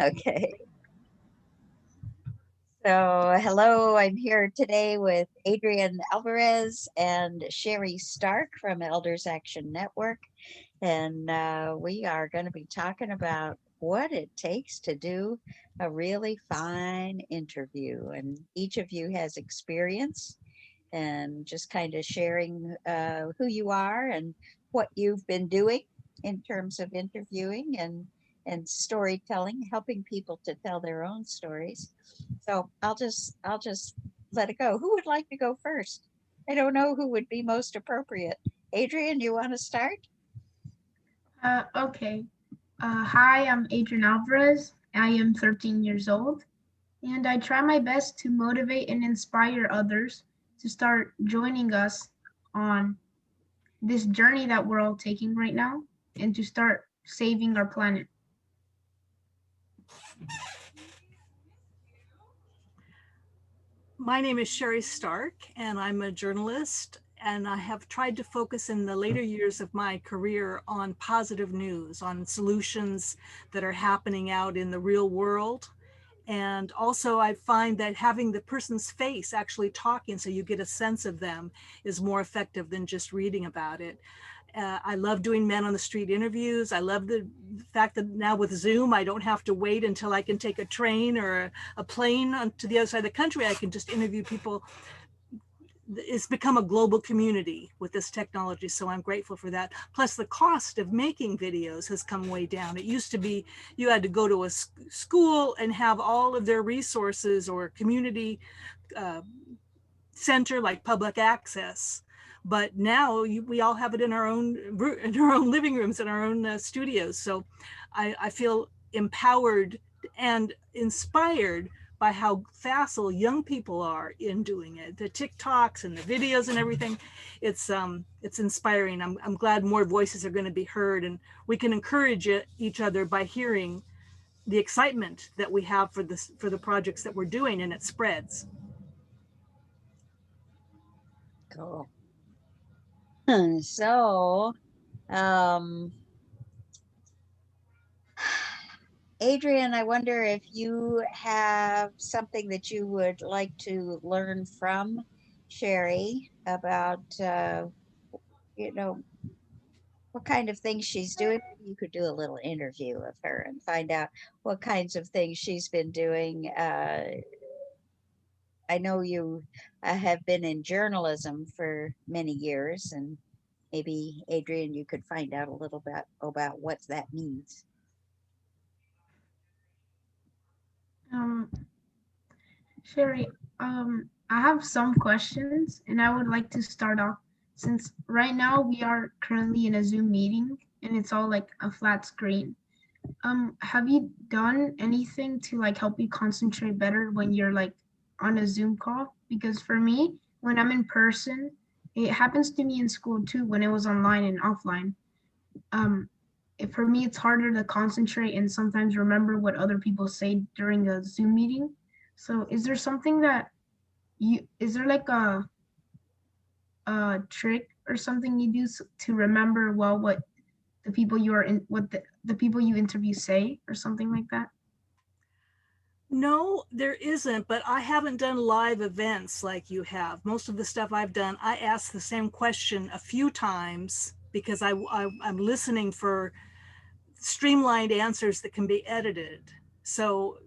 Okay. So, hello, I'm here today with Adrian Alvarez and Sherie Stark from Elders Action Network. And we are going to be talking about what it takes to do a really fine interview. And each of you has experience and just kind of sharing who you are and what you've been doing in terms of interviewing and storytelling, helping people to tell their own stories. So I'll just let it go. Who would like to go first? I don't know who would be most appropriate. Adrian, you want to start? Okay. Hi, I'm Adrian Alvarez. I am 13 years old, and I try my best to motivate and inspire others to start joining us on this journey that we're all taking right now and to start saving our planet. My name is Sherie Stark, and I'm a journalist. And I have tried to focus in the later years of my career on positive news, on solutions that are happening out in the real world. And also, I find that having the person's face actually talking so you get a sense of them is more effective than just reading about it. I love doing men on the street interviews. I love the fact that now with Zoom, I don't have to wait until I can take a train or a plane to the other side of the country. I can just interview people. It's become a global community with this technology, so I'm grateful for that. Plus, the cost of making videos has come way down. It used to be you had to go to a school and have all of their resources or community uh, center like public access, but now we all have it in our own living rooms, in our own studios. So I feel empowered and inspired by how facile young people are in doing it. The TikToks and the videos and everything, it's inspiring. I'm glad more voices are going to be heard, and we can encourage each other by hearing the excitement that we have for the projects that we're doing, and it spreads. Cool. So, um, Adrian, I wonder if you have something that you would like to learn from Sherie about, you know, what kind of things she's doing. Maybe you could do a little interview of her and find out what kinds of things she's been doing. I know you have been in journalism for many years, and maybe Adrian, you could find out a little bit about what that means. Um, Sherry, I have some questions, and I would like to start off since right now we are currently in a Zoom meeting and it's all like a flat screen. Have you done anything to like help you concentrate better when you're like on a Zoom call? Because for me, when I'm in person, it happens to me in school too when it was online and offline. Um, for me, it's harder to concentrate and sometimes remember what other people say during a Zoom meeting. So, is there something that is there like a trick or something you do to remember well what the people you are in, what the people you interview say or something like that? No, there isn't, but I haven't done live events like you have. Most of the stuff I've done, I ask the same question a few times because I'm listening for streamlined answers that can be edited. So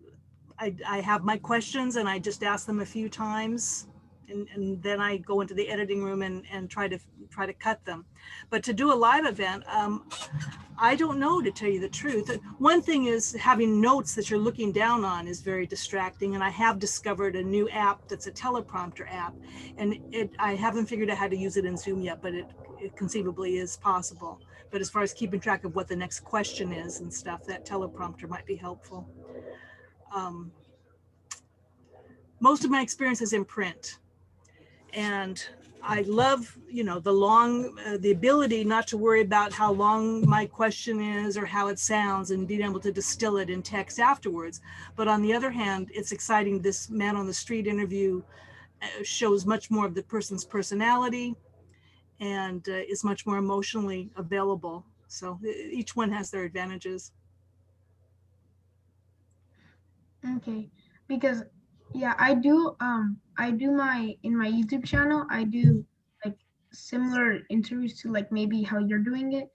I have my questions and I just ask them a few times, and then I go into the editing room and try to cut them. But to do a live event, I don't know, to tell you the truth. One thing is having notes that you're looking down on is very distracting, and I have discovered a new app that's a teleprompter app, and I haven't figured out how to use it in Zoom yet, but it conceivably is possible. But as far as keeping track of what the next question is and stuff, that teleprompter might be helpful. Um, most of my experience is in print, and I love, the ability not to worry about how long my question is or how it sounds and being able to distill it in text afterwards. But on the other hand, it's exciting. This man on the street interview shows much more of the person's personality and is much more emotionally available. So each one has their advantages. Okay, because yeah, I do my in my YouTube channel, I do like similar interviews to like maybe how you're doing it.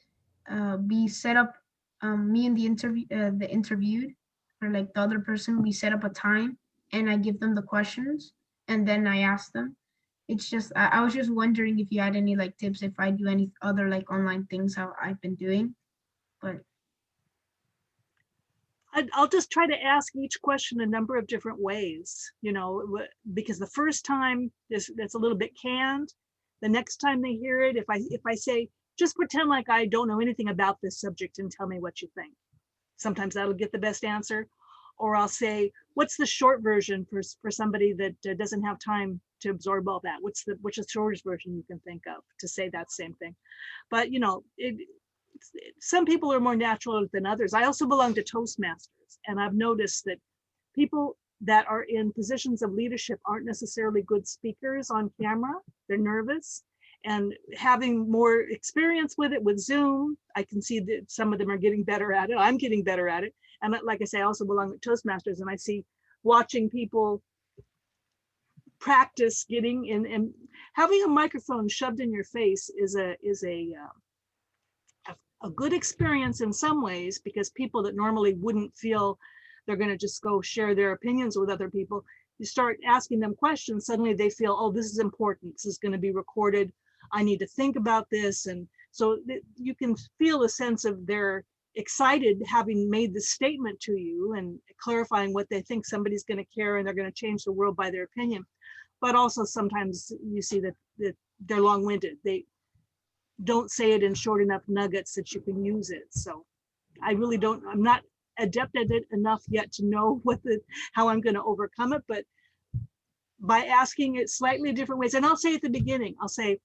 We set up me and the interviewed or like the other person, we set up a time and I give them the questions and then I ask them. It's just I was just wondering if you had any like tips if I do any other like online things how I've been doing. But I'll just try to ask each question a number of different ways, because the first time that's a little bit canned. The next time they hear it, if I say, just pretend like I don't know anything about this subject and tell me what you think. Sometimes that'll get the best answer. Or I'll say, what's the short version for somebody that doesn't have time to absorb all that? What's the shortest version you can think of to say that same thing? But some people are more natural than others. I also belong to Toastmasters, and I've noticed that people that are in positions of leadership aren't necessarily good speakers on camera. They're nervous. And having more experience with it with Zoom, I can see that some of them are getting better at it. I'm getting better at it. And like I say, I also belong to Toastmasters, and I see watching people practice getting in, and having a microphone shoved in your face is a good experience in some ways, because people that normally wouldn't feel they're going to just go share their opinions with other people, you start asking them questions, suddenly they feel, oh, this is important, this is going to be recorded, I need to think about this. And so you can feel a sense of they're excited having made this statement to you and clarifying what they think somebody's going to care and they're going to change the world by their opinion. But also sometimes you see that they're long-winded. They don't say it in short enough nuggets that you can use it. So I'm not adept at it enough yet to know how I'm going to overcome it, but by asking it slightly different ways. And I'll say at the beginning, I'll say,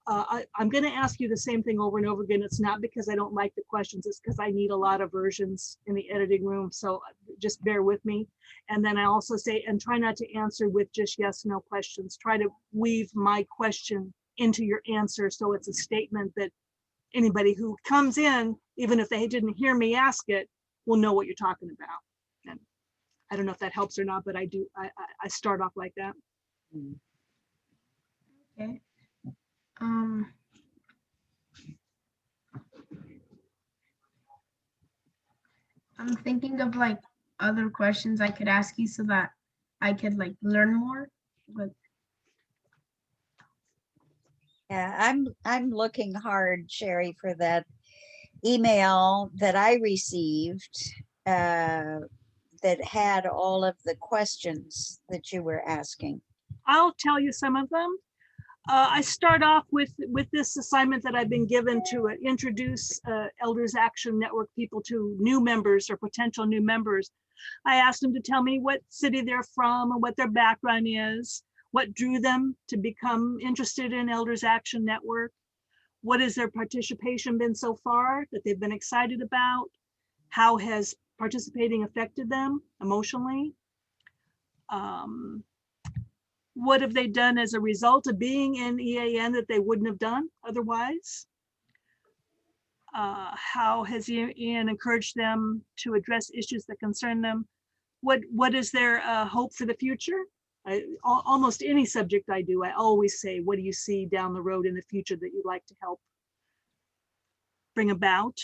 I'm going to ask you the same thing over and over again. It's not because I don't like the questions, it's because I need a lot of versions in the editing room. So just bear with me. And then I also say, and try not to answer with just yes, no questions. Try to weave my question into your answer, so it's a statement that anybody who comes in, even if they didn't hear me ask it, will know what you're talking about. And I don't know if that helps or not, but I start off like that. okay. I'm thinking of like other questions I could ask you so that I could like learn more. But Yeah, I'm looking hard, Sherie, for that email that I received that had all of the questions that you were asking. I'll tell you some of them. I start off with this assignment that I've been given to introduce Elders Action Network people to new members or potential new members. I asked them to tell me what city they're from and what their background is, what drew them to become interested in Elders Action Network, what has their participation been so far that they've been excited about, how has participating affected them emotionally, what have they done as a result of being in EAN that they wouldn't have done otherwise? How has EAN encouraged them to address issues that concern them? What is their hope for the future? Almost any subject I do, I always say, what do you see down the road in the future that you'd like to help bring about?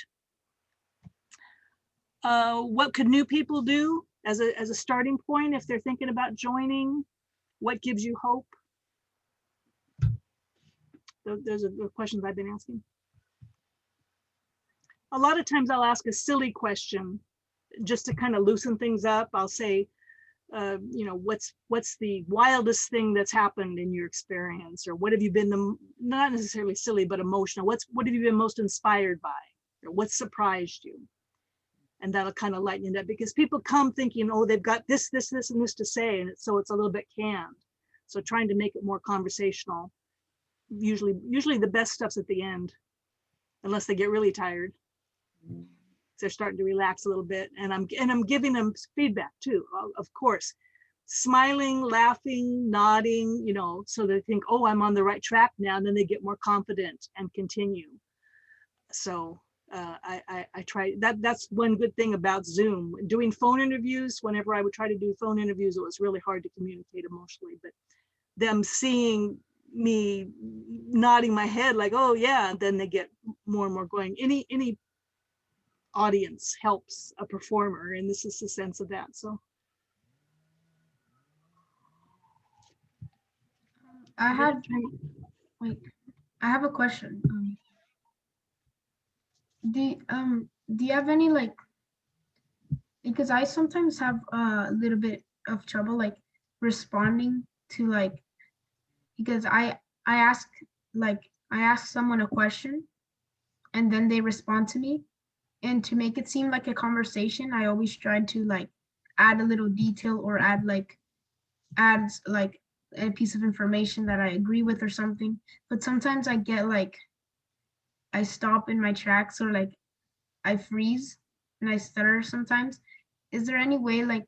What could new people do as a starting point if they're thinking about joining? What gives you hope? Those are the questions I've been asking. A lot of times I'll ask a silly question just to kind of loosen things up. I'll say, what's the wildest thing that's happened in your experience? Or what have you been, not necessarily silly, but emotional. What have you been most inspired by? Or what surprised you? And that'll kind of lighten it up, because people come thinking, oh, they've got this, and this to say. And so it's a little bit canned. So trying to make it more conversational. Usually the best stuff's at the end, unless they get really tired. They're starting to relax a little bit, and I'm giving them feedback too, of course, smiling, laughing, nodding, so they think, oh, I'm on the right track now, and then they get more confident and continue. So I try that. That's one good thing about Zoom. Doing phone interviews, whenever I would try to do phone interviews, it was really hard to communicate emotionally. But them seeing me nodding my head like, oh yeah, and then they get more and more going. Any audience helps a performer, and this is the sense of that. So I had wait. I have a question. Do you have any like, because I sometimes have a little bit of trouble like responding to like, because I ask like I ask someone a question and then they respond to me, and to make it seem like a conversation I always try to like add a little detail or add like a piece of information that I agree with or something. But sometimes I get like, I stop in my tracks, or like I freeze and I stutter sometimes. Is there any way like,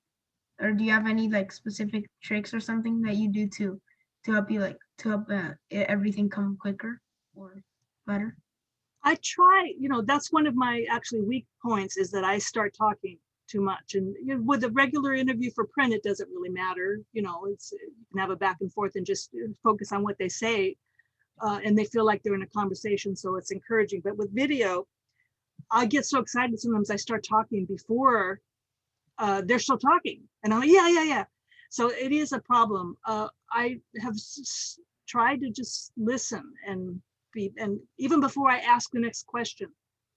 or do you have any like specific tricks or something that you do to help you like to help everything come quicker or better? I try, that's one of my actually weak points, is that I start talking too much. And with a regular interview for print, it doesn't really matter. It's, you can have a back and forth and just focus on what they say. And they feel like they're in a conversation, so it's encouraging. But with video, I get so excited sometimes I start talking before they're still talking. And I'm like, yeah. So it is a problem. I have tried to just listen and even before I ask the next question,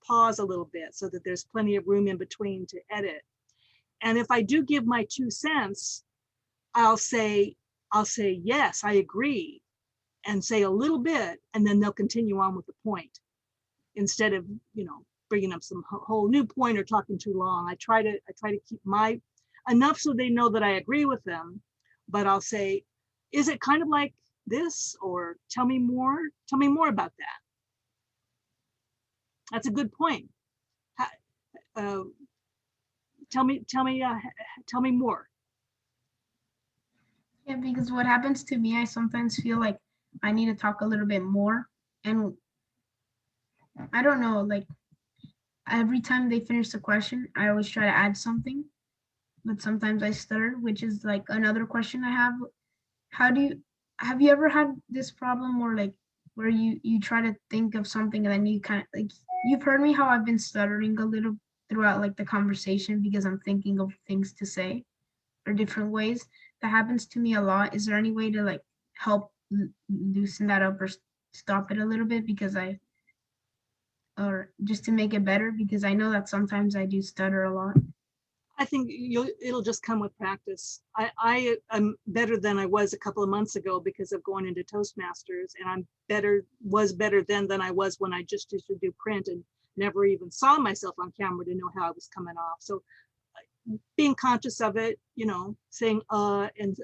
pause a little bit so that there's plenty of room in between to edit. And if I do give my 2 cents, I'll say, yes, I agree, and say a little bit, and then they'll continue on with the point instead of, bringing up some whole new point or talking too long. I try to keep my enough so they know that I agree with them, but I'll say, is it kind of like this, or tell me more about that. That's a good point. Tell me more. Yeah, because what happens to me, I sometimes feel like I need to talk a little bit more, and I don't know, like every time they finish the question, I always try to add something, but sometimes I stutter, which is like another question I have. Have you ever had this problem, or like where you try to think of something and then you kind of like, you've heard me how I've been stuttering a little throughout like the conversation because I'm thinking of things to say or different ways. That happens to me a lot. Is there any way to like help loosen that up or stop it a little bit, or just to make it better, because I know that sometimes I do stutter a lot. I think it'll just come with practice. I am better than I was a couple of months ago because of going into Toastmasters, and was better then than I was when I just used to do print and never even saw myself on camera to know how I was coming off. So being conscious of it, saying and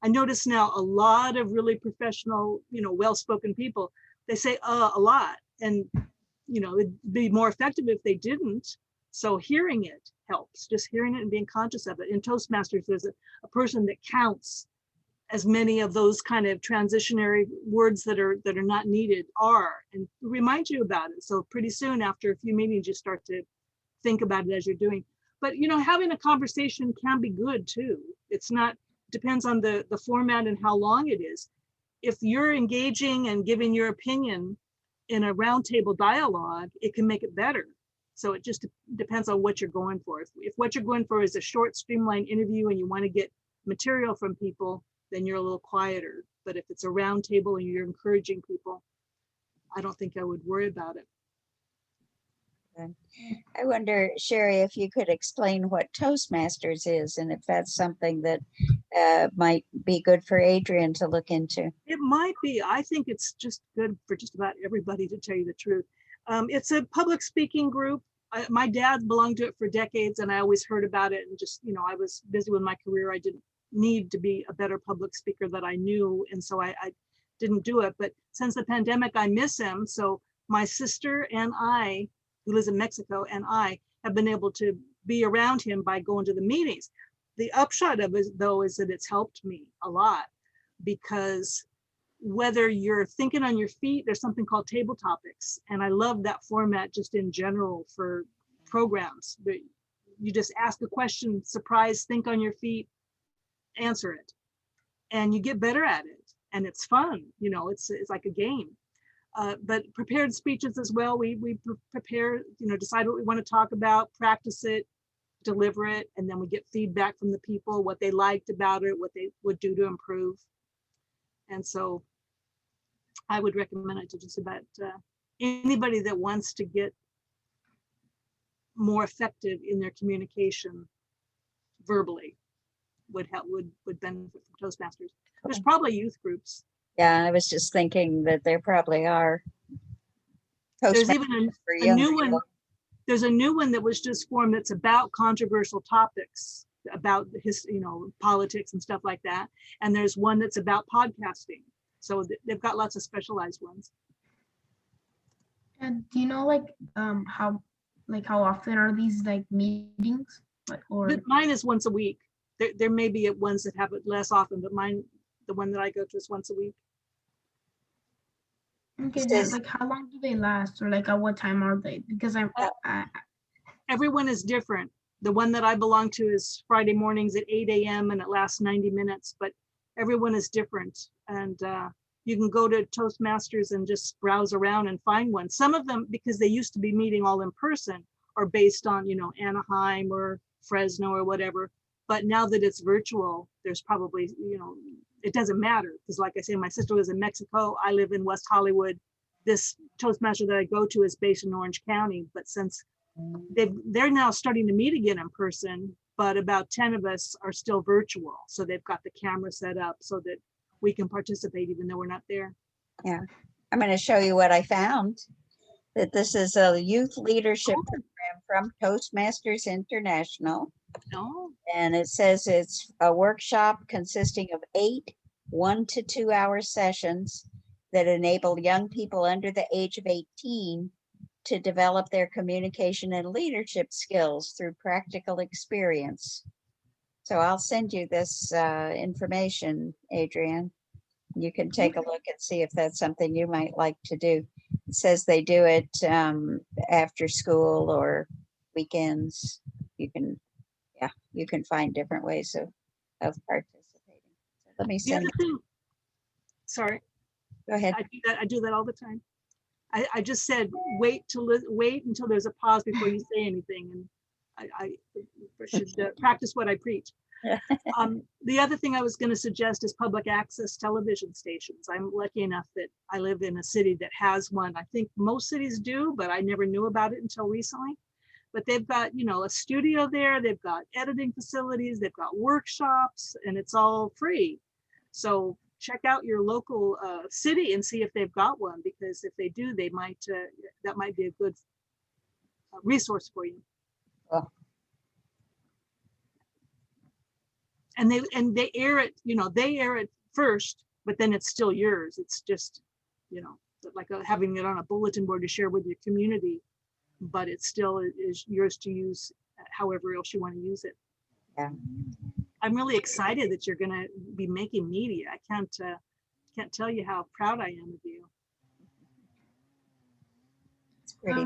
I notice now a lot of really professional, well-spoken people, they say a lot, and it'd be more effective if they didn't. So hearing it helps, just hearing it and being conscious of it. In Toastmasters, there's a person that counts as many of those kind of transitionary words that are not needed are, and remind you about it. So pretty soon after a few meetings, you start to think about it as you're doing. But having a conversation can be good too. It's not, depends on the format and how long it is. If you're engaging and giving your opinion in a roundtable dialogue, it can make it better. So it just depends on what you're going for. If what you're going for is a short, streamlined interview and you want to get material from people, then you're a little quieter. But if it's a roundtable and you're encouraging people, I don't think I would worry about it. I wonder, Sherie, if you could explain what Toastmasters is, and if that's something that might be good for Adrian to look into. It might be. I think it's just good for just about everybody, to tell you the truth. It's a public speaking group. My dad belonged to it for decades, and I always heard about it, and just, I was busy with my career. I didn't need to be a better public speaker that I knew, and so I didn't do it. But since the pandemic, I miss him. So my sister and I, who lives in Mexico, and I have been able to be around him by going to the meetings. The upshot of it, though, is that it's helped me a lot, because whether you're thinking on your feet, there's something called table topics. And I love that format just in general for programs. But you just ask a question, surprise, think on your feet, answer it. And you get better at it. And it's fun, you know, it's like a game. But prepared speeches as well. We prepare, you know, decide what we want to talk about, practice it, deliver it, and then we get feedback from the people, what they liked about it, what they would do to improve. And so I would recommend it to just about anybody that wants to get more effective in their communication verbally would benefit from Toastmasters. There's probably youth groups. Yeah, I was just thinking that there probably are. There's even for a young new one. people. There's a new one that was just formed that's about controversial topics, about his, you know, politics and stuff like that. And there's one that's about podcasting. So they've got lots of specialized ones. And do you know how often are these like meetings? Mine is once a week. There may be ones that have it less often, but mine, the one that I go to, is once a week. Okay, like how long do they last, or like at what time are they? Because everyone is different. The one that I belong to is Friday mornings at 8 a.m. and it lasts 90 minutes, but everyone is different. And you can go to Toastmasters and just browse around and find one. Some of them, because they used to be meeting all in person, are based on, you know, Anaheim or Fresno or whatever. But now that it's virtual, there's probably, you know, it doesn't matter, because like I say, my sister lives in Mexico, I live in West Hollywood. This Toastmaster that I go to is based in Orange County, but since they're now starting to meet again in person, but about 10 of us are still virtual. So they've got the camera set up so that we can participate even though we're not there. Yeah, I'm going to show you what I found. That this is a youth leadership program from Toastmasters International. No. And it says it's a workshop consisting of 8 1 to 2 hour sessions that enable young people under the age of 18 to develop their communication and leadership skills through practical experience. So I'll send you this information, Adrian. You can take a look and see if that's something you might like to do. It says they do it after school or weekends. You can find different ways of participating. So let me send you. Sorry. Go ahead. I do that all the time. I just said, wait until there's a pause before you say anything. And I should practice what I preach. The other thing I was going to suggest is public access television stations. I'm lucky enough that I live in a city that has one. I think most cities do, but I never knew about it until recently. But they've got, you know, a studio there, they've got editing facilities, they've got workshops, and it's all free. So check out your local city and see if they've got one, because if they do, they might, that might be a good resource for you. Oh. And they air it, you know, they air it first, but then it's still yours. It's just, you know, like having it on a bulletin board to share with your community, but it still is yours to use however else you want to use it. Yeah. I'm really excited that you're going to be making media. I can't tell you how proud I am of you. It's pretty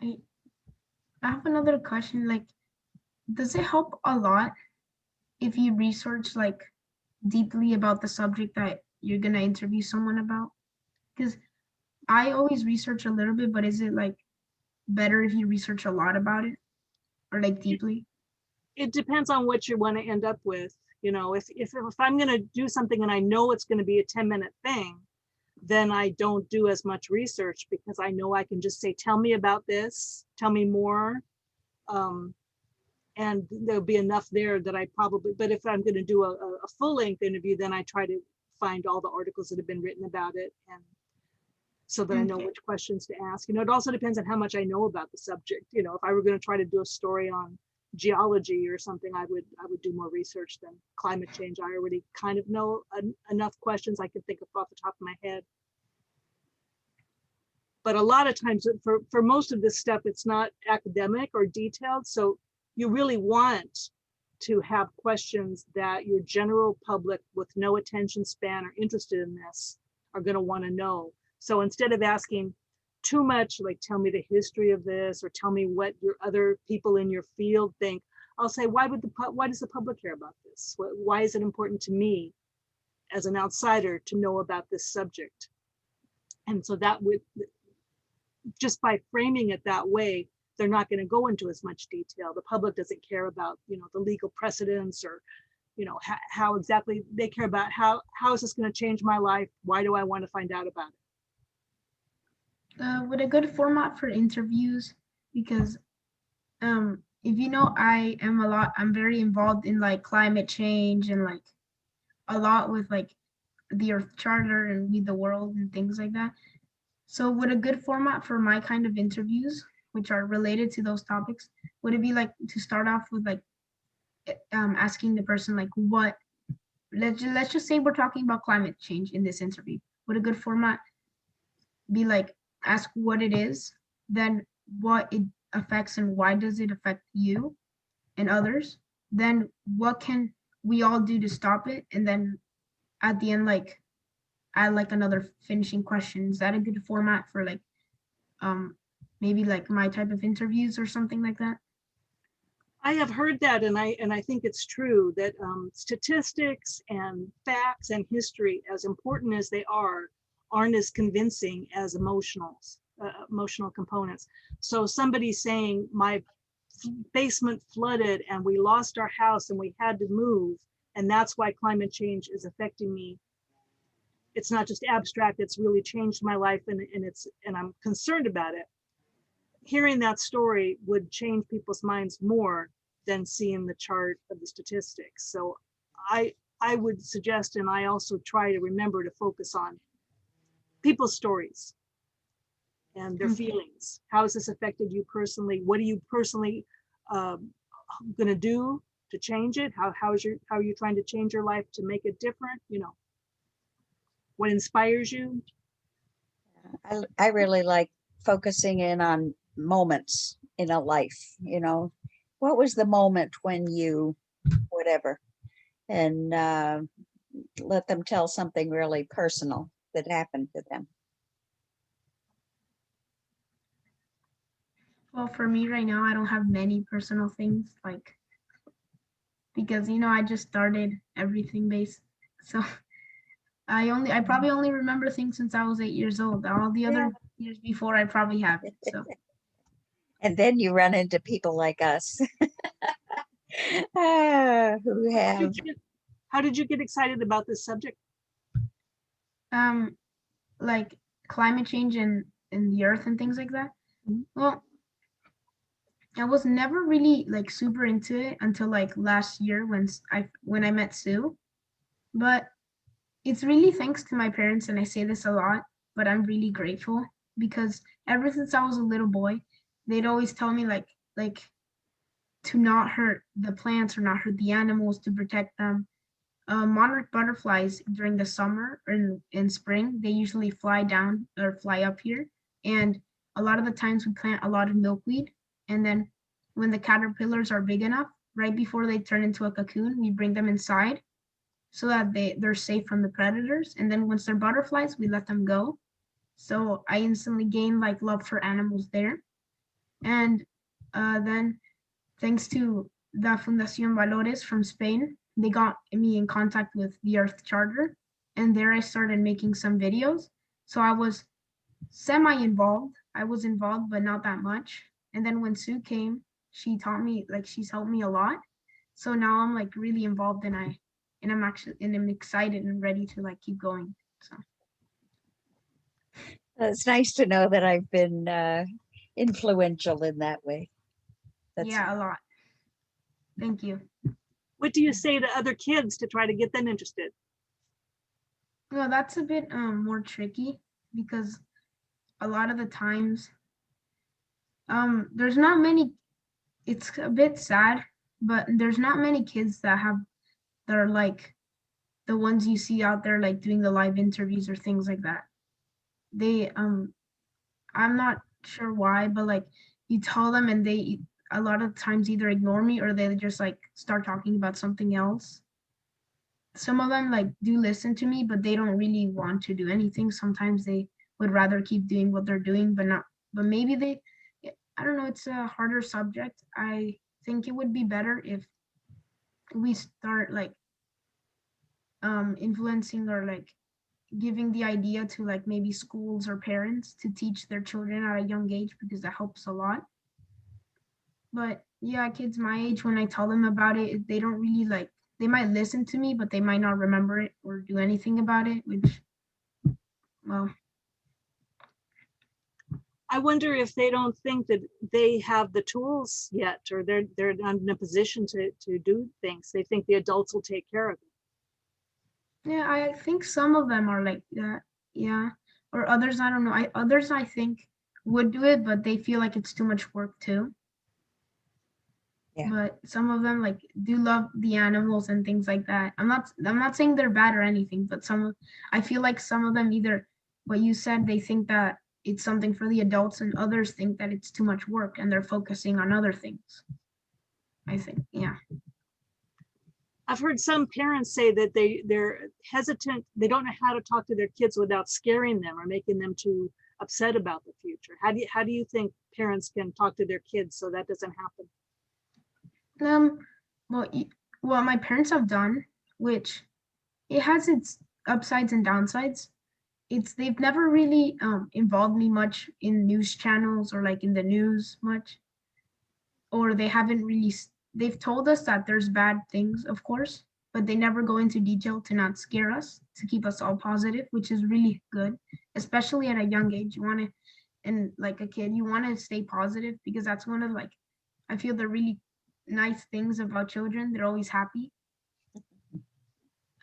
neat. I have another question. Like, does it help a lot if you research like deeply about the subject that you're going to interview someone about? Because I always research a little bit, but is it like better if you research a lot about it, or like deeply? It depends on what you want to end up with. You know, if I'm going to do something and I know it's going to be a 10-minute thing, then I don't do as much research, because I know I can just say, tell me about this, tell me more. And there'll be enough there that I probably, but if I'm going to do a full-length interview, then I try to find all the articles that have been written about it, and so that I know which questions to ask. You know, it also depends on how much I know about the subject. You know, if I were going to try to do a story on geology or something, I would do more research than climate change. I already kind of know enough questions I could think of off the top of my head. But a lot of times for most of this stuff, it's not academic or detailed. So you really want to have questions that your general public with no attention span or interested in this are going to want to know. So instead of asking too much, like tell me the history of this or tell me what your other people in your field think, I'll say, why does the public care about this? Why is it important to me as an outsider to know about this subject? And so that would, just by framing it that way, they're not going to go into as much detail. The public doesn't care about, the legal precedents or, how exactly. They care about how is this going to change my life? Why do I want to find out about it? With a good format for interviews, because if you know, I'm very involved in like climate change and like a lot with like the Earth Charter and We the World and things like that. So would a good format for my kind of interviews, which are related to those topics, would it be like to start off with like asking the person like what, let's just say we're talking about climate change in this interview. Would a good format be like ask what it is, then what it affects and why does it affect you and others, then what can we all do to stop it, and then at the end like add like another finishing question. Is that a good format for like maybe like my type of interviews or something like that? I have heard that, and I think it's true that statistics and facts and history, as important as they aren't as convincing as emotional components. So somebody saying my basement flooded and we lost our house and we had to move, and that's why climate change is affecting me. It's not just abstract, it's really changed my life, and I'm concerned about it. Hearing that story would change people's minds more than seeing the chart of the statistics. So I would suggest, and I also try to remember to focus on people's stories and their feelings. How has this affected you personally? What are you personally going to do to change it? How are you trying to change your life to make it different? What inspires you? I really like focusing in on moments in a life, what was the moment when you, whatever, and let them tell something really personal that happened to them. Well, for me right now, I don't have many personal things like, because I just started everything based. So I probably only remember things since I was 8 years old. All the other years before I probably haven't. So and then you run into people like us who have. How did you get excited about this subject? Like climate change and the earth and things like that. Mm-hmm. Well, I was never really like super into it until like last year when I met Sue. But it's really thanks to my parents, and I say this a lot, but I'm really grateful because ever since I was a little boy, they'd always tell me like to not hurt the plants or not hurt the animals, to protect them. Monarch butterflies during the summer or in spring, they usually fly down or fly up here. And a lot of the times we plant a lot of milkweed. And then when the caterpillars are big enough, right before they turn into a cocoon, we bring them inside so that they're safe from the predators. And then once they're butterflies, we let them go. So I instantly gained like love for animals there. And then thanks to the Fundación Valores from Spain, they got me in contact with the Earth Charter. And there I started making some videos. So I was semi-involved. I was involved, but not that much. And then when Sue came, she taught me, like she's helped me a lot. So now I'm like really involved, and I'm excited and ready to like keep going. So it's nice to know that I've been influential in that way. Yeah, a lot. Thank you. What do you say to other kids to try to get them interested? Well, that's a bit more tricky because a lot of the times there's not many. It's a bit sad, but there's not many kids that are like the ones you see out there like doing the live interviews or things like that. They I'm not sure why, but like you tell them and a lot of times either ignore me or they just like start talking about something else. Some of them like do listen to me, but they don't really want to do anything. Sometimes they would rather keep doing what they're doing, but maybe they, I don't know, it's a harder subject. I think it would be better if we start like influencing or like giving the idea to like maybe schools or parents to teach their children at a young age, because that helps a lot. But yeah, kids my age, when I tell them about it, they don't really like, they might listen to me, but they might not remember it or do anything about it, which, well, I wonder if they don't think that they have the tools yet, or they're not in a position to do things. They think the adults will take care of it. yeah, I think some of them are like that. Yeah. Or others, I don't know. Others I think would do it, but they feel like it's too much work too. Yeah. But some of them like do love the animals and things like that. I'm not saying they're bad or anything, but I feel like some of them, either what you said, they think that it's something for the adults, and others think that it's too much work and they're focusing on other things. I think, yeah. I've heard some parents say that they're hesitant. They don't know how to talk to their kids without scaring them or making them too upset about the future. How do you think parents can talk to their kids so that doesn't happen? Um, well, what my parents have done, which it has its upsides and downsides. They've never really involved me much in news channels or like in the news much, or they haven't really. They've told us that there's bad things, of course, but they never go into detail to not scare us, to keep us all positive, which is really good, especially at a young age. You want to, and like a kid, you want to stay positive, because that's one of like, I feel the really nice things about children. They're always happy.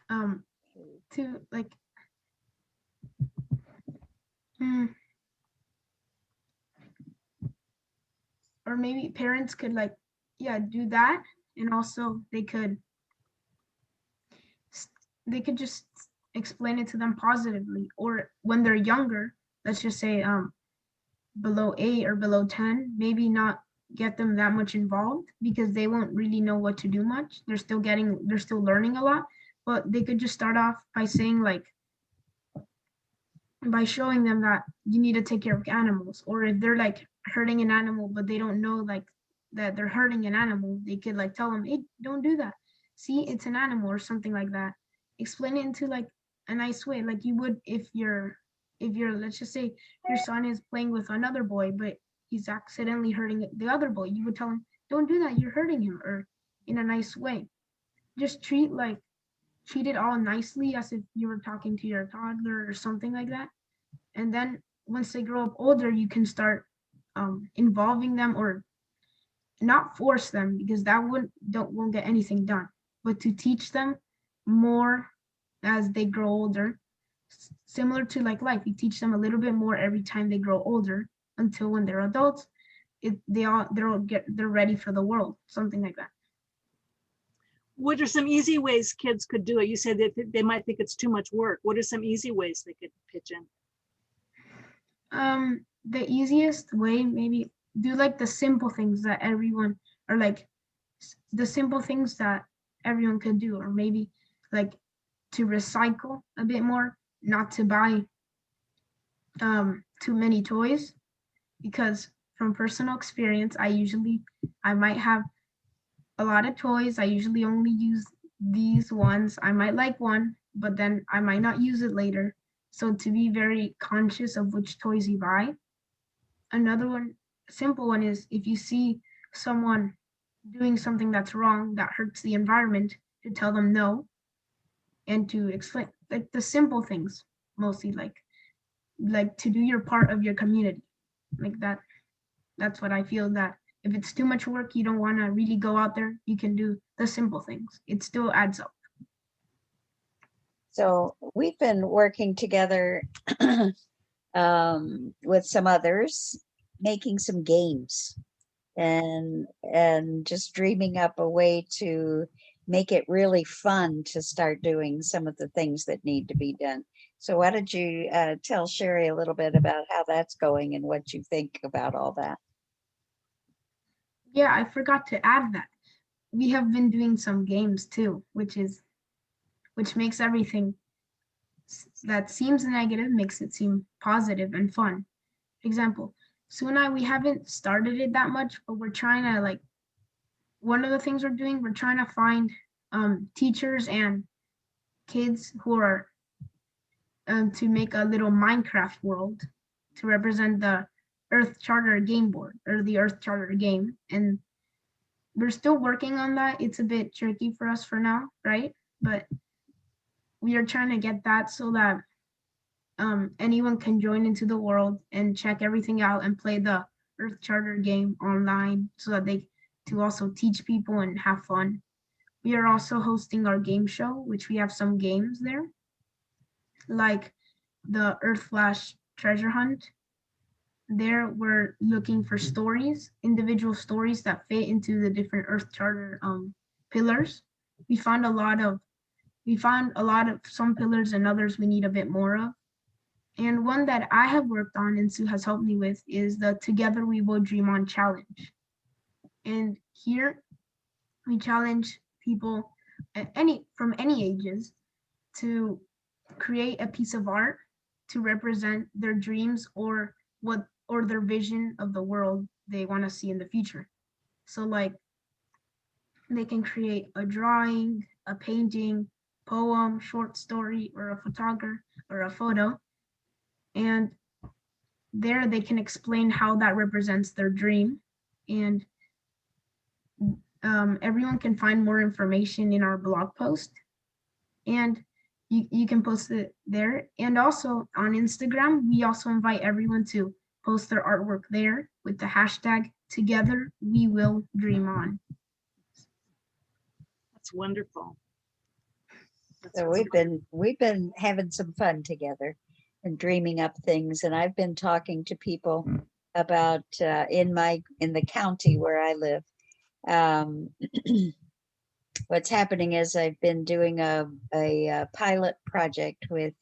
Um, to like, hmm, or maybe parents could like, yeah, do that, and also they could just explain it to them positively, or when they're younger, let's just say below 8 or below 10, maybe not get them that much involved, because they won't really know what to do much. They're still learning a lot, but they could just start off by saying like, by showing them that you need to take care of animals, or if they're like hurting an animal but they don't know like that they're hurting an animal, they could like tell them, hey, don't do that, see, it's an animal, or something like that. Explain it into like a nice way, like you would if you're, let's just say your son is playing with another boy, but he's accidentally hurting the other boy. You would tell him, don't do that, you're hurting him, or in a nice way. Just treat it all nicely, as if you were talking to your toddler or something like that. And then once they grow up older, you can start involving them, or not force them, because that won't get anything done, but to teach them more as they grow older. Similar to like life, you teach them a little bit more every time they grow older, until when they're adults, they're ready for the world, something like that. What are some easy ways kids could do it? You said that they might think it's too much work. What are some easy ways they could pitch in? The easiest way, maybe do like the simple things that everyone, or like the simple things that everyone could do, or maybe like to recycle a bit more, not to buy too many toys, because from personal experience, I might have a lot of toys. I usually only use these ones. I might like one, but then I might not use it later. So to be very conscious of which toys you buy. Another one, simple one, is if you see someone doing something that's wrong, that hurts the environment, to tell them no, and to explain like the simple things, mostly like to do your part of your community, like that. That's what I feel, that if it's too much work, you don't want to really go out there, you can do the simple things. It still adds up. So we've been working together with some others, making some games and just dreaming up a way to make it really fun to start doing some of the things that need to be done. So why don't you tell Sherie a little bit about how that's going and what you think about all that? Yeah, I forgot to add that. We have been doing some games too, which makes everything that seems negative makes it seem positive and fun. Example, Sue and I, we haven't started it that much, but we're trying to like one of the things we're doing, we're trying to find teachers and kids who are to make a little Minecraft world to represent the Earth Charter game board or the Earth Charter game. And we're still working on that. It's a bit tricky for us for now, right? But we are trying to get that so that anyone can join into the world and check everything out and play the Earth Charter game online so that they to also teach people and have fun. We are also hosting our game show, which we have some games there, like the Earth Flash Treasure Hunt. There, we're looking for stories, individual stories that fit into the different Earth Charter pillars. We found a lot of some pillars and others we need a bit more of. And one that I have worked on and Sue has helped me with is the Together We Will Dream On challenge. And here we challenge people from any ages to create a piece of art to represent their dreams or their vision of the world they want to see in the future. So like they can create a drawing, a painting, poem, short story, or a photograph or a photo. And there they can explain how that represents their dream. And everyone can find more information in our blog post. And you can post it there. And also on Instagram, we also invite everyone to post their artwork there with the hashtag Together We Will Dream On. That's wonderful. That's So we've been having some fun together and dreaming up things. And I've been talking to people about in the county where I live. What's happening is I've been doing a pilot project with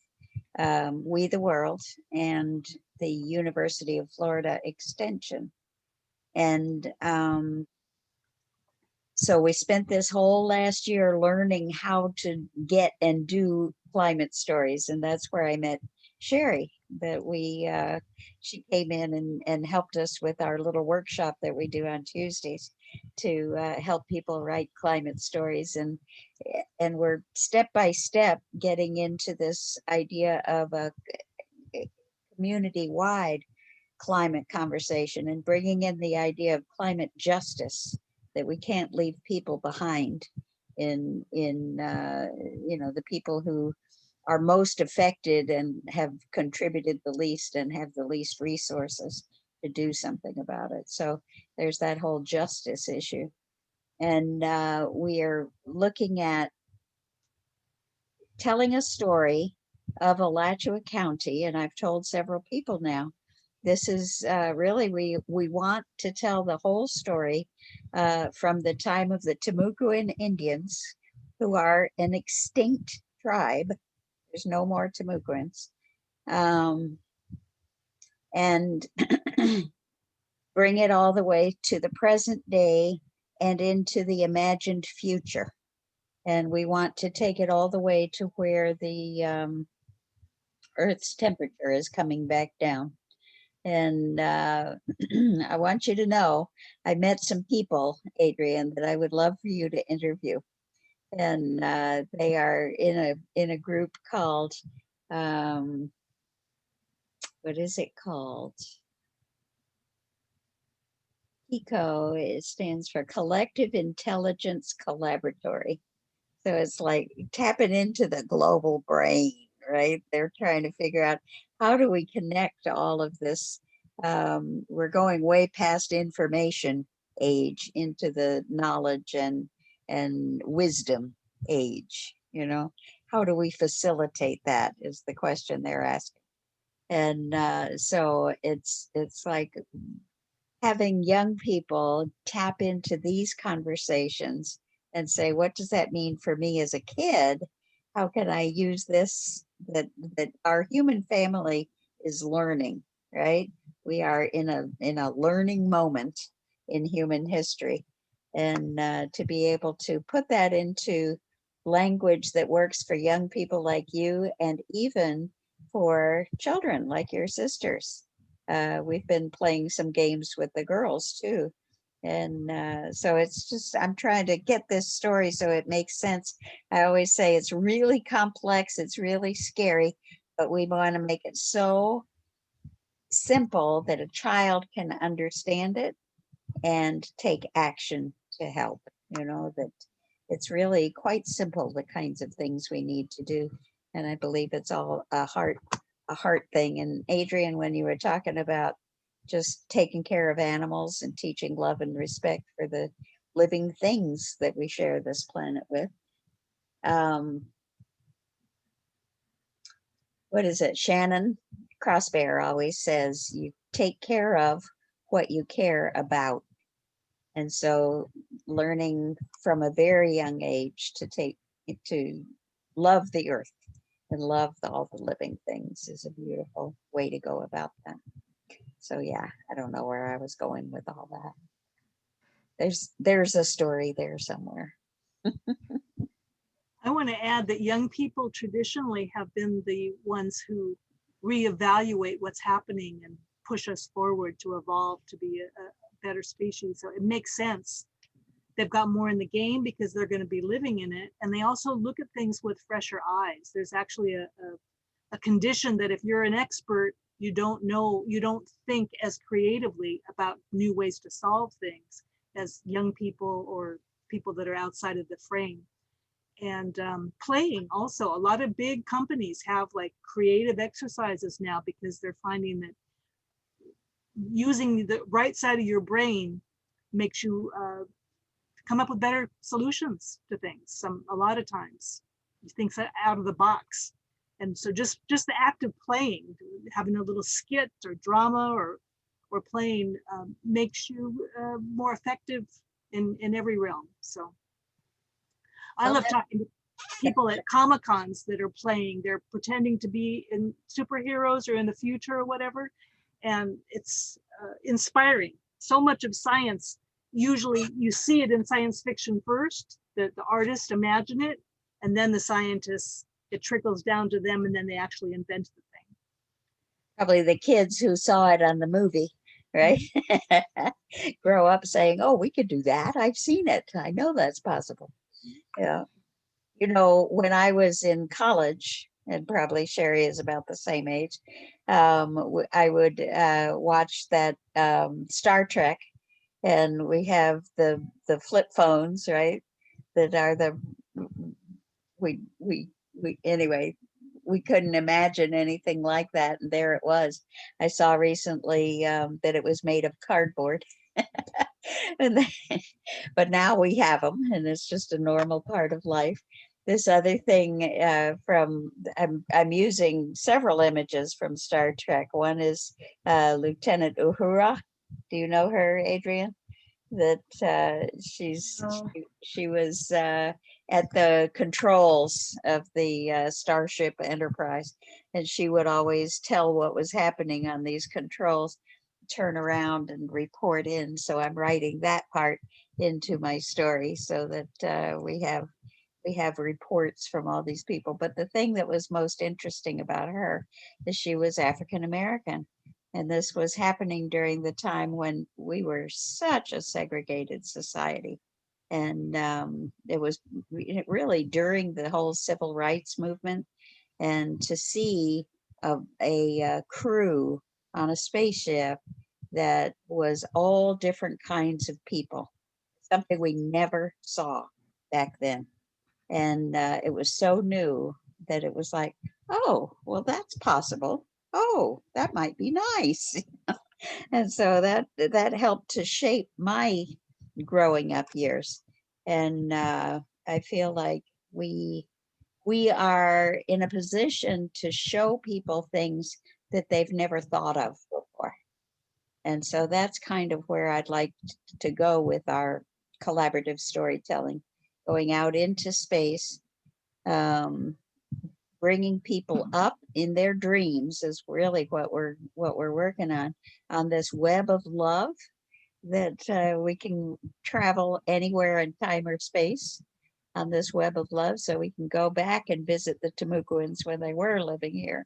We the World and the University of Florida Extension. And so we spent this whole last year learning how to get and do climate stories. And that's where I met Sherie, that she came in and helped us with our little workshop that we do on Tuesdays to help people write climate stories. And we're step by step getting into this idea of a community-wide climate conversation and bringing in the idea of climate justice, that we can't leave people behind in the people who are most affected and have contributed the least and have the least resources to do something about it. So there's that whole justice issue. And we are looking at telling a story of Alachua County, and I've told several people now, this is really, we want to tell the whole story from the time of the Timucuan Indians, who are an extinct tribe. There's no more Timucuans. And bring it all the way to the present day and into the imagined future. And we want to take it all the way to where the Earth's temperature is coming back down. And I want you to know, I met some people, Adrian, that I would love for you to interview. And they are in a group called, what is it called? ECO, it stands for Collective Intelligence Collaboratory. So it's like tapping into the global brain, right? They're trying to figure out, how do we connect all of this? We're going way past information age into the knowledge and wisdom age, how do we facilitate that is the question they're asking. And so it's like having young people tap into these conversations and say, what does that mean for me as a kid? How can I use this, that our human family is learning, right? We are in a learning moment, in human history. And to be able to put that into language that works for young people like you, and even for children like your sisters. We've been playing some games with the girls too. And so it's just, I'm trying to get this story so it makes sense. I always say it's really complex, it's really scary, but we want to make it so simple that a child can understand it and take action to help. That it's really quite simple, the kinds of things we need to do. And I believe it's all a heart thing. And Adrian, when you were talking about just taking care of animals and teaching love and respect for the living things that we share this planet with, what is it? Shannon Crossbear always says, you take care of what you care about. And so learning from a very young age to love the earth and love all the living things is a beautiful way to go about that. So yeah, I don't know where I was going with all that. There's a story there somewhere. I want to add that young people traditionally have been the ones who reevaluate what's happening and push us forward to evolve to be a better species. So it makes sense. They've got more in the game because they're going to be living in it. And they also look at things with fresher eyes. There's actually a condition that if you're an expert, you don't think as creatively about new ways to solve things as young people or people that are outside of the frame. And playing also, a lot of big companies have like creative exercises now because they're finding that using the right side of your brain makes you come up with better solutions to things. A lot of times, things out of the box. And so just the act of playing, having a little skit or drama or playing makes you more effective in every realm. So I love talking to people at Comic-Cons that are playing. They're pretending to be in superheroes or in the future or whatever. And it's inspiring. So much of science, usually you see it in science fiction first, the artists imagine it, and then the scientists, it trickles down to them, and then they actually invent the thing. Probably the kids who saw it on the movie, right? Grow up saying, oh, we could do that. I've seen it. I know that's possible. Yeah. When I was in college, and probably Sherie is about the same age, I would watch that Star Trek, and we have the flip phones, right? That are we anyway, we couldn't imagine anything like that, and there it was. I saw recently that it was made of cardboard. But now we have them, and it's just a normal part of life. This other thing I'm using several images from Star Trek. One is Lieutenant Uhura. Do you know her, Adrian? That No. she was at the controls of the Starship Enterprise, and she would always tell what was happening on these controls, turn around and report in. So I'm writing that part into my story so that we have reports from all these people. But the thing that was most interesting about her is she was African American. And this was happening during the time when we were such a segregated society. And it was really during the whole civil rights movement. And to see a crew on a spaceship that was all different kinds of people, something we never saw back then. And it was so new that it was like, oh, well, that's possible. Oh, that might be nice. And so that helped to shape my growing up years. And I feel like we are in a position to show people things that they've never thought of before. And so that's kind of where I'd like to go with our collaborative storytelling, going out into space, bringing people up in their dreams is really what we're working on this web of love, that we can travel anywhere in time or space on this web of love, so we can go back and visit the Timucuans when they were living here.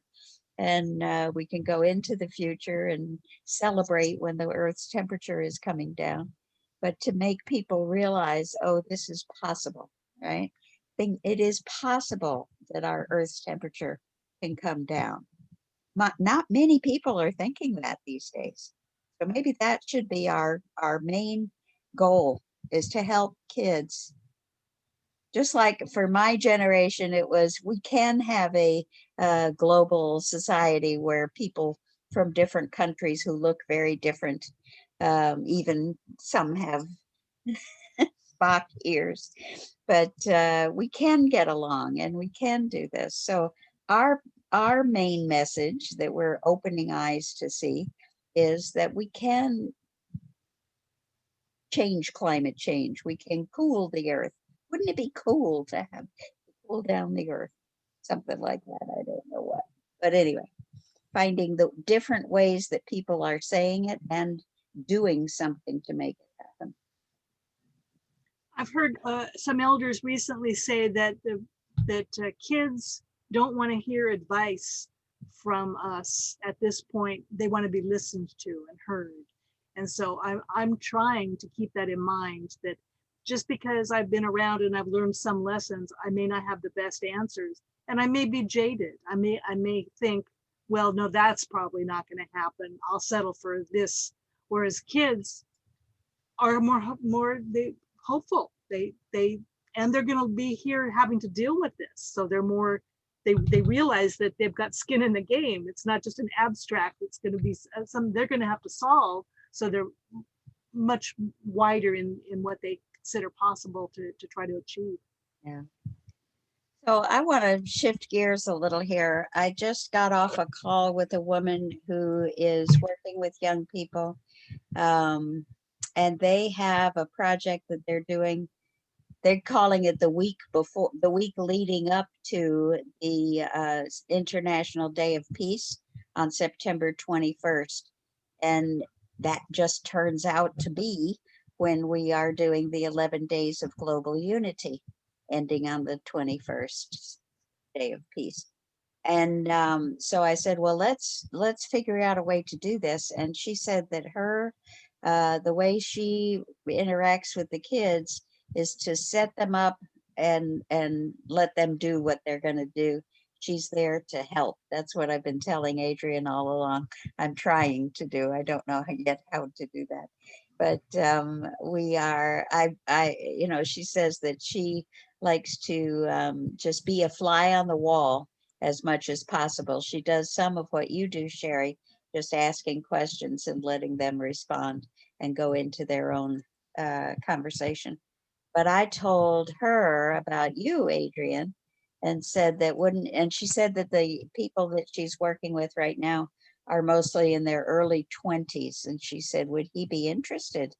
And we can go into the future and celebrate when the Earth's temperature is coming down. But to make people realize, oh, this is possible, right? It is possible that our Earth's temperature can come down. Not many people are thinking that these days. So maybe that should be our main goal, is to help kids. Just like for my generation, it was, we can have a global society where people from different countries who look very different, even some have Spock ears, but we can get along and we can do this. So our main message that we're opening eyes to see is that we can change climate change. We can cool the earth. Wouldn't it be cool to have cool down the earth? Something like that. I don't know what. But anyway, finding the different ways that people are saying it and doing something to make it happen. I've heard some elders recently say that kids don't want to hear advice from us at this point. They want to be listened to and heard. And so I'm trying to keep that in mind, that just because I've been around and I've learned some lessons, I may not have the best answers, and I may be jaded. I may think, well, no, that's probably not going to happen. I'll settle for this. Whereas kids are more hopeful. And they're going to be here having to deal with this. So they're more, they realize that they've got skin in the game. It's not just an abstract. It's going to be some they're going to have to solve. So they're much wider in what they consider possible to try to achieve. Yeah. So I want to shift gears a little here. I just got off a call with a woman who is working with young people, and they have a project that they're doing. They're calling it the week leading up to the International Day of Peace on September 21st. And that just turns out to be when we are doing the 11 days of global unity, ending on the 21st Day of Peace. And so I said, well, let's figure out a way to do this. And she said that the way she interacts with the kids is to set them up and let them do what they're going to do. She's there to help. That's what I've been telling Adrian all along. I'm trying to do. I don't know yet how to do that. But she says that she likes to just be a fly on the wall as much as possible. She does some of what you do, Sherie, just asking questions and letting them respond and go into their own conversation. But I told her about you, Adrian, and said that she said that the people that she's working with right now are mostly in their early 20s. And she said, would he be interested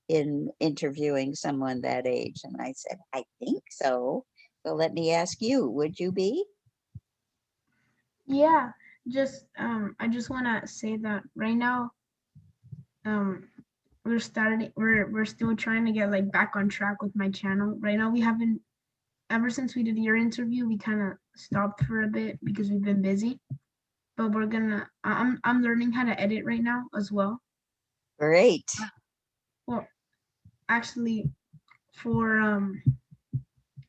in interviewing someone that age? And I said, I think so. So let me ask you, would you be? Yeah, I just want to say that right now, we're still trying to get like back on track with my channel. Right now we haven't, ever since we did your interview, we kind of stopped for a bit because we've been busy. But I'm learning how to edit right now as well. Great. Well, actually, for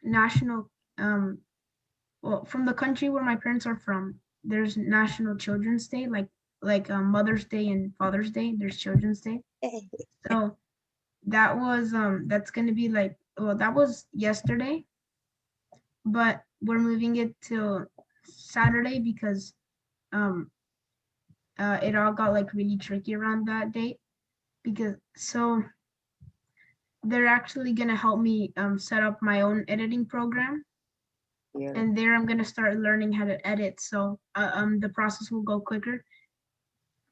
national well, from the country where my parents are from, there's National Children's Day, like Mother's Day and Father's Day. There's Children's Day. So that was that's gonna be like, well, that was yesterday, but we're moving it to Saturday because it all got like really tricky around that date, because so they're actually gonna help me set up my own editing program. Yeah. And there I'm gonna start learning how to edit, so the process will go quicker.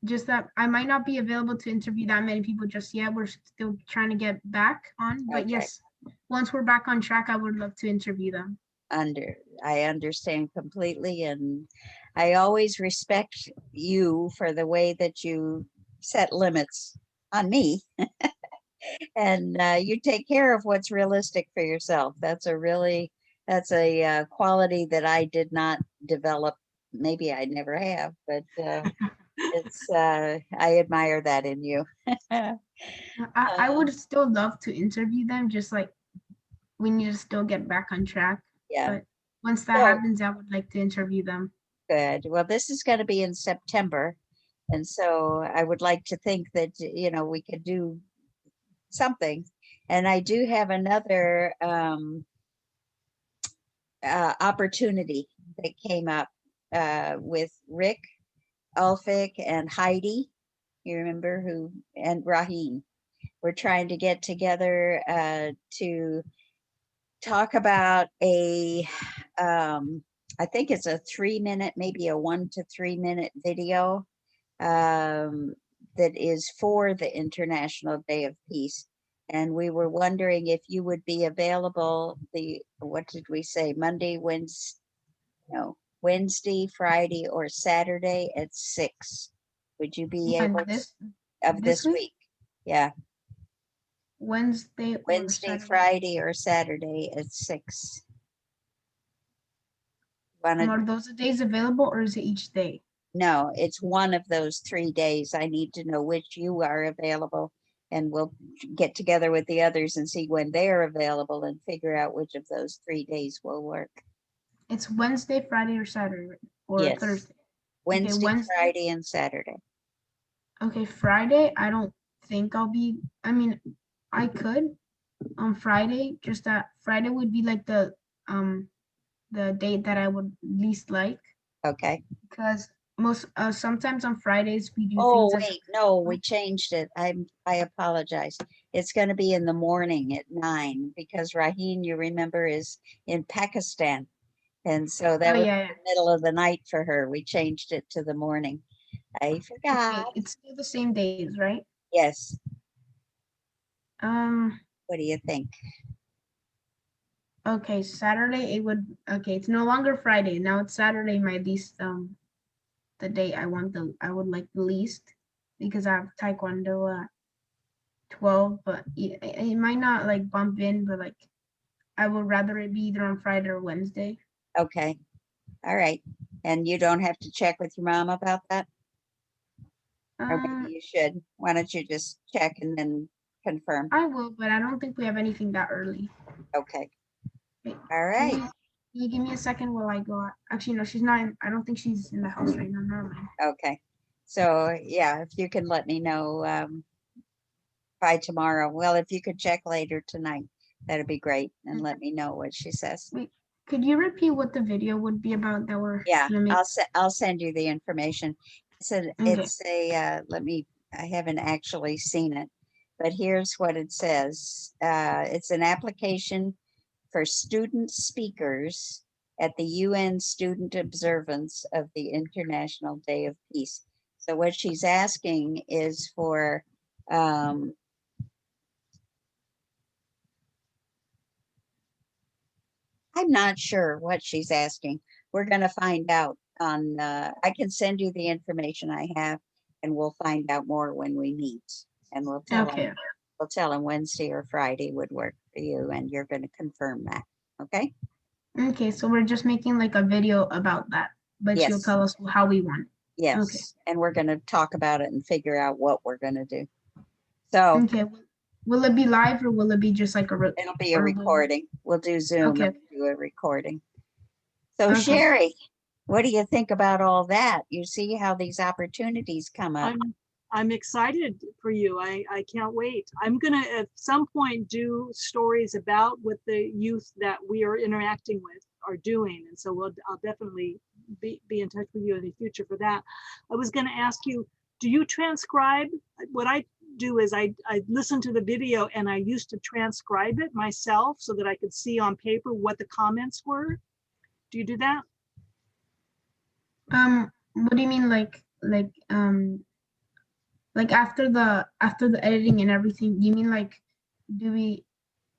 Just that I might not be available to interview that many people just yet. We're still trying to get back on, but Okay. yes, once we're back on track, I would love to interview them. I understand completely, and I always respect you for the way that you set limits on me. And you take care of what's realistic for yourself. That's a quality that I did not develop. Maybe I never have, but I admire that in you. I would still love to interview them, just like we need to still get back on track. Yeah. But once that So happens, I would like to interview them. good. Well, this is going to be in September. And so I would like to think that, we could do something. And I do have another opportunity that came up with Rick, Ulfik, and Heidi. You remember and Rahim. We're trying to get together to talk about I think it's a 3-minute, maybe a 1 to 3 minute video that is for the International Day of Peace. And we were wondering if you would be available what did we say, Wednesday, Friday, or Saturday at 6. Would you be Yeah, able of this this week? Yeah. Wednesday or Wednesday, Saturday. Friday, or Saturday at 6. Are those the days available, or is it each day? No, it's one of those 3 days. I need to know which you are available, and we'll get together with the others and see when they're available and figure out which of those 3 days will work. It's Wednesday, Friday, or Saturday, or Yes. Thursday? Wednesday, Wednesday, Friday, and Saturday. Okay, Friday, I don't think I'll be, I could on Friday, just that Friday would be like the date that I would least like. Okay. Because sometimes on Fridays we do Oh, things. wait, no, we changed it. I apologize. It's going to be in the morning at 9 because Raheen, you remember, is in Pakistan. And so that was yeah. the middle of the night for her. We changed it to the morning. I forgot. Okay, it's still the same days, right? Yes. Um, What do you think? okay, Saturday it's no longer Friday. Now it's Saturday, my least the day I would like the least, because I have Taekwondo at 12, but it might not like bump in, but like I would rather it be either on Friday or Wednesday. Okay. All right. And you don't have to check with your mom about that? Or maybe you should. Why don't you just check and then confirm? I will, but I don't think we have anything that early. Okay. Wait, All right. Can you give me a second while I go out? Actually, no, she's not. I don't think she's in the house right now. Never mind. Okay. So yeah, if you can let me know by tomorrow. Well, if you could check later tonight, that'd be great. And let me know what she says. Wait, could you repeat what the video would be about that we're gonna make? I'll send you the information. It's I haven't actually seen it, but here's what it says. It's an application for student speakers at the UN Student Observance of the International Day of Peace. So what she's asking is for I'm not sure what she's asking. We're going to find out on, I can send you the information I have, and we'll find out more when we meet. And we'll tell him Wednesday or Friday would work for you, and you're going to confirm that. Okay? Okay, so we're just making like a video about that, but Yes. You'll tell us how we want. Yes. Okay. And we're going to talk about it and figure out what we're going to do. So Okay. Will it be live, or will it be just like it'll be a recording. We'll do Zoom. Okay. And do a recording. So Okay. Sherie, what do you think about all that? You see how these opportunities come up. I'm excited for you. I can't wait. I'm gonna at some point do stories about what the youth that we are interacting with are doing. And so I'll definitely be in touch with you in the future for that. I was gonna ask you, do you transcribe? What I do is I listen to the video and I used to transcribe it myself so that I could see on paper what the comments were. Do you do that? What do you mean, like after the editing and everything? You mean like, do we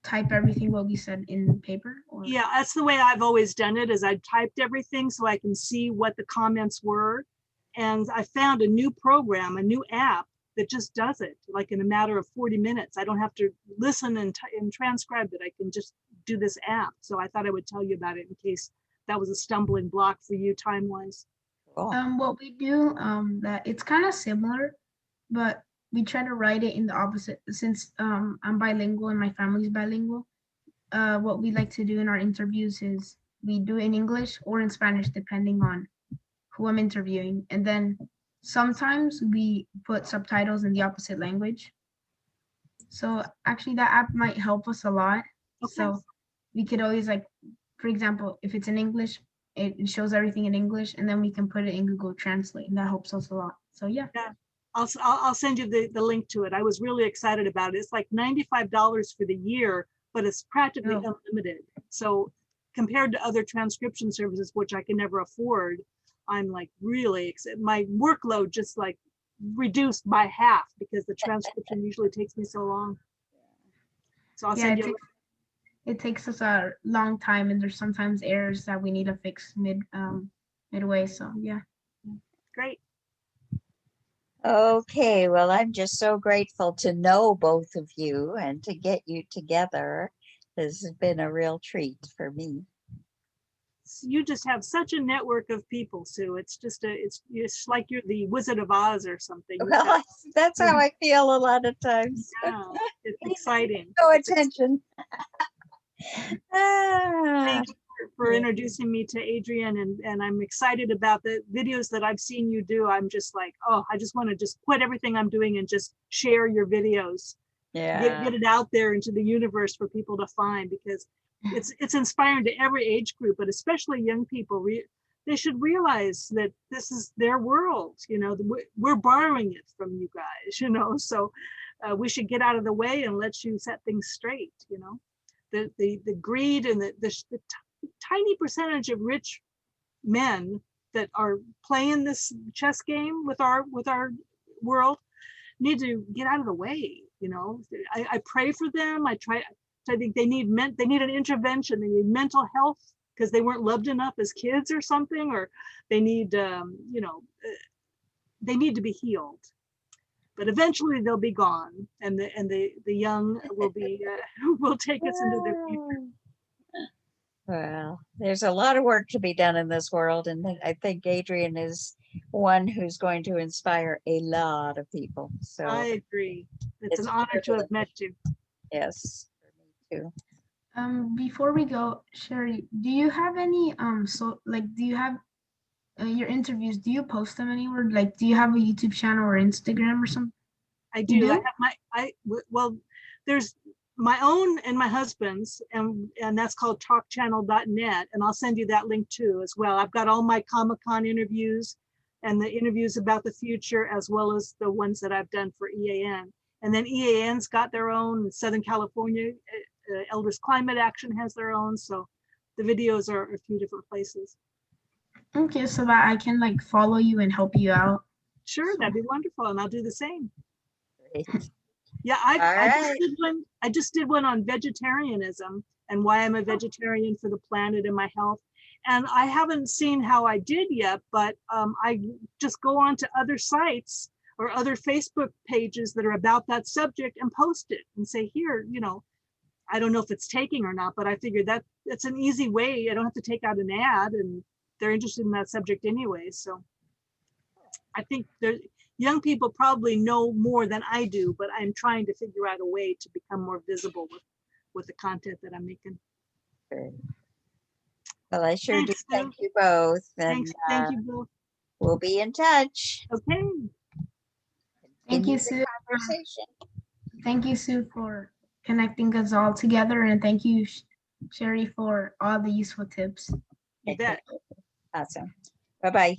type everything what we said in paper? Or? Yeah, that's the way I've always done it, is I typed everything so I can see what the comments were. And I found a new program, a new app that just does it like in a matter of 40 minutes. I don't have to listen and transcribe it. I can just do this app. So I thought I would tell you about it in case that was a stumbling block for you time-wise. Cool. What we do, that it's kind of similar, but we try to write it in the opposite. Since I'm bilingual and my family's bilingual, what we like to do in our interviews is we do it in English or in Spanish, depending on who I'm interviewing. And then sometimes we put subtitles in the opposite language. So actually that app might help us a lot. Okay. So we could always, like, for example, if it's in English, it shows everything in English, and then we can put it in Google Translate, and that helps us a lot. So yeah. I'll send you the link to it. I was really excited about it. It's like $95 for the year, but it's practically unlimited. So compared to other transcription services, which I can never afford, I'm like really excited. My workload just like reduced by half because the transcription usually takes me so long. So I'll send you. It takes us a long time, and there's sometimes errors that we need to fix midway. So yeah. Great. Okay, well, I'm just so grateful to know both of you and to get you together. This has been a real treat for me. You just have such a network of people, Sue. It's just it's like you're the Wizard of Oz or something. Well, that's how I feel a lot of times. Yeah, it's exciting. No attention. Thank you for introducing me to Adrian, and I'm excited about the videos that I've seen you do. I'm just like, oh, I just want to just quit everything I'm doing and just share your videos. Yeah. Get it out there into the universe for people to find, because it's inspiring to every age group, but especially young people. They should realize that this is their world. You know, we're borrowing it from you guys. You know, so we should get out of the way and let you set things straight. You know. The greed and the tiny percentage of rich men that are playing this chess game with our world need to get out of the way. You know, I pray for them. I think they need an intervention. They need mental health because they weren't loved enough as kids or something, or they need they need to be healed. But eventually they'll be gone, and the young will be will take us into their future. Well, there's a lot of work to be done in this world, and I think Adrian is one who's going to inspire a lot of people. So I agree. It's an honor to have met you. Yes, for me too. Before we go, Sherie, do you have any do you have your interviews, do you post them anywhere? Like, do you have a YouTube channel or Instagram or something? I do. I have well, there's my own and my husband's, and that's called talkchannel.net. And I'll send you that link too as well. I've got all my Comic-Con interviews and the interviews about the future, as well as the ones that I've done for EAN. And then EAN's got their own. Southern California Elders Climate Action has their own. So the videos are a few different places. Okay, so that I can like follow you and help you out. Sure, that'd be wonderful, and I'll do the same. Great. Yeah, I just did one on vegetarianism and why I'm a vegetarian for the planet and my health. And I haven't seen how I did yet, but I just go on to other sites or other Facebook pages that are about that subject and post it and say, here, you know, I don't know if it's taking or not, but I figured that's an easy way. I don't have to take out an ad, and they're interested in that subject anyway. So I think young people probably know more than I do, but I'm trying to figure out a way to become more visible with the content that I'm making. Great. Well, I sure do Thanks, thank you both. And, Thanks. Thank you both. We'll be in touch. Okay. Thank you, Continue the Sue. conversation. Thank you, Sue, for connecting us all together, and thank you, Sherie, for all the useful tips. You bet. Awesome. Bye-bye.